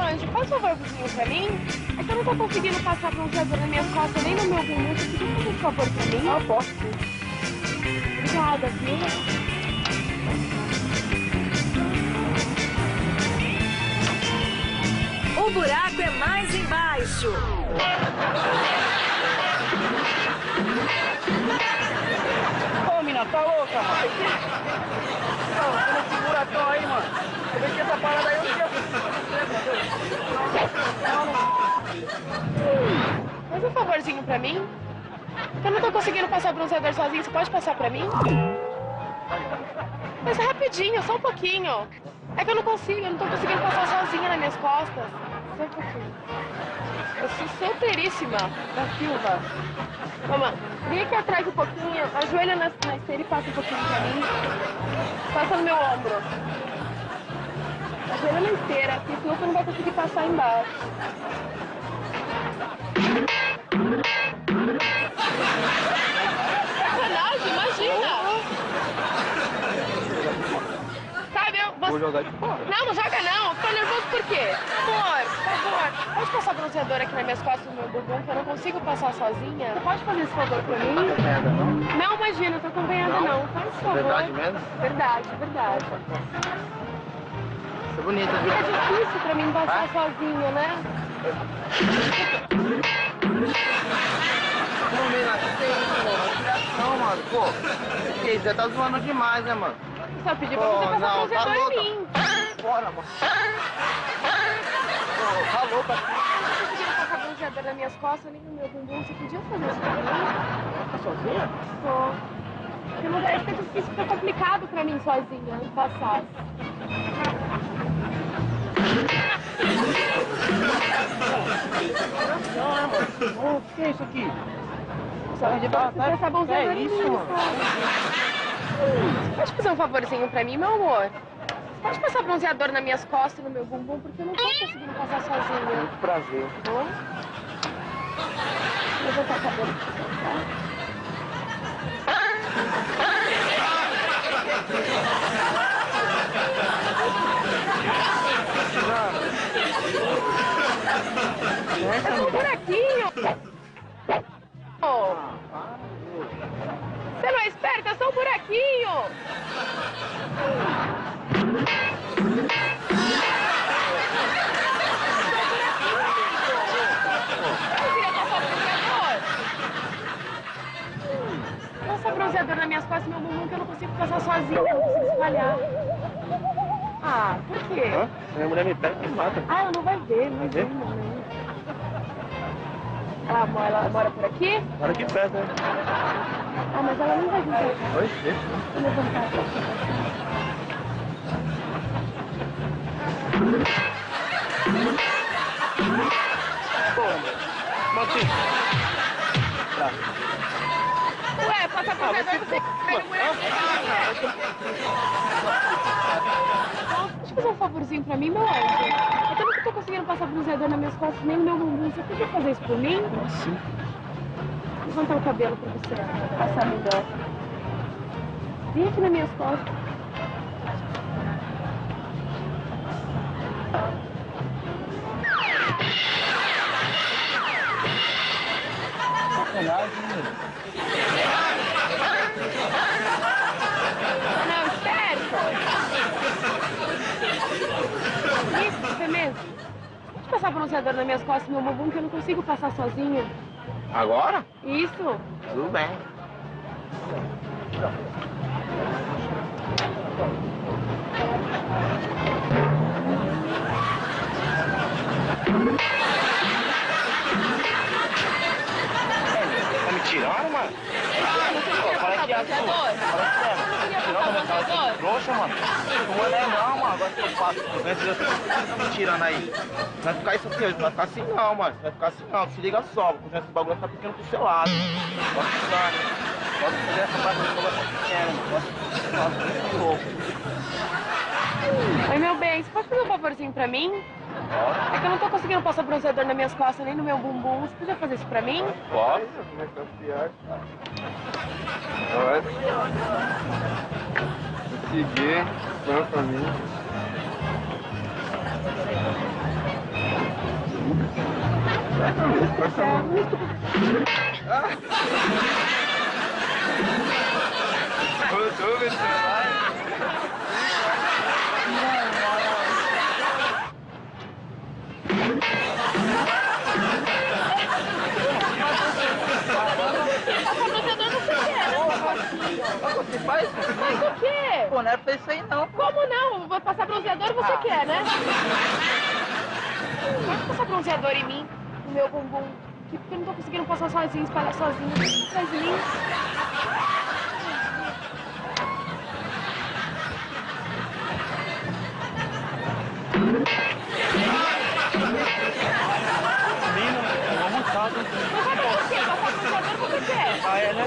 anjo, faz um favorzinho pra mim? É que eu não tô conseguindo passar bronzeador nas minhas costas nem no meu bumbum. Você podia fazer um favor pra mim? Ah, posso sim. Obrigada, viu? O buraco é mais embaixo. Ô, mina, tá louca, mano? Não, você não segura a tão aí, mano. Eu vejo que essa parada aí eu tinha... Faz um favorzinho pra mim? Eu não tô conseguindo passar bronzeador sozinho, você pode passar pra mim? Mas rapidinho, só um pouquinho. É que eu não consigo, eu não tô conseguindo passar sozinha nas minhas costas. Só um pouquinho. Eu sou solteiríssima da Silva. Vamos, vem aqui atrás um pouquinho, ajoelha na esteira e passa um pouquinho pra mim. Passa no meu ombro. Ajoelha na esteira, porque senão você não vai conseguir passar embaixo. Sacanagem, imagina! Sabe, Vou jogar de fora. Não, não joga não. Tá nervoso por quê? Amor, por favor, pode passar bronzeador aqui nas minhas costas no meu bumbum, que eu não consigo passar sozinha? Você pode fazer esse favor pra mim? Não tá acompanhada, não? Não, imagina, eu tô acompanhada não. Faz esse favor. Verdade mesmo? Verdade, verdade. Você é bonita, viu? É difícil pra mim passar sozinha, né? Não, mina, que isso, mano? Não, mano, pô. Que isso? Você tá zoando demais, né, mano? Só pedi pra você passar bronzeador em mim. Bora, mano. Pô, tá louca. Eu não conseguindo passar bronzeador nas minhas costas, nem no meu bumbum. Você podia fazer isso pra mim? Tá sozinha? Tô. Porque não vai ficar difícil, fica complicado pra mim sozinha passar. Não, é, mano. O que é isso aqui? Só pedi pra você passar bronzeador em isso, mim, mano? Pode fazer um favorzinho pra mim, meu amor? Você pode passar bronzeador nas minhas costas e no meu bumbum, porque eu não tô conseguindo passar sozinha. Muito prazer. Tá bom? Vou levantar a cabeça pra você, tá? É só um buraquinho. Você não é esperta, é só um buraquinho. Passa bronzeador nas minhas costas e meu bumbum que eu não consigo passar sozinha, eu não consigo espalhar. Ah, por quê? Hã? Minha mulher me pega e me mata. Ah, ela não vai ver, não vai ver, não. Ela mora por aqui? Mora aqui perto, né? Ah, mas ela não vai vir pra cá. Oi, deixa. Vou levantar aqui. Martim. Tá. Ué, passa bronzeador, você pega mulher. Deixa eu fazer um favorzinho pra mim, meu anjo. Eu também não tô conseguindo passar bronzeador nas minhas costas, nem no meu bumbum. Você podia fazer isso por mim? Sim. Levantar o cabelo pra você, passar melhor. Vem aqui nas minhas costas. Sacanagem, né? Não, esperto. Isso, você mesmo. Pode passar bronzeador nas minhas costas e no meu bumbum que eu não consigo passar sozinha. Agora? Isso. Tudo bem. Tá me tirando, mano? Fala que é azul. Fala que é. Tirando, mas fala que é trouxa, mano. Não é não, mano. Agora que eu faço. Tá me tirando aí. Não vai ficar isso aqui, não vai ficar assim não, mano. Não vai ficar assim não. Se liga só, porque esse bagulho vai ficar pequeno pro seu lado. Pode ficar, né? Pode fazer essa bagulho que vai ficar pequeno. Pode ficar um pouco. Oi, meu bem, você pode fazer um favorzinho pra mim? É que eu não tô conseguindo passar bronzeador nas minhas costas nem no meu bumbum. Você podia fazer isso pra mim? Pode. Pode. Seguir, pra mim. YouTube, celular. Você faz? Mas o quê? Pô, não era pra isso aí não. Como não? Vou passar bronzeador e você quer, né? Pode passar bronzeador em mim, no meu bumbum. Porque eu não tô conseguindo passar sozinho, espalhar sozinho. Atrás de mim. Menino, eu vou montar. Mas vai fazer o quê? Passar bronzeador você quer? Ah, é, né?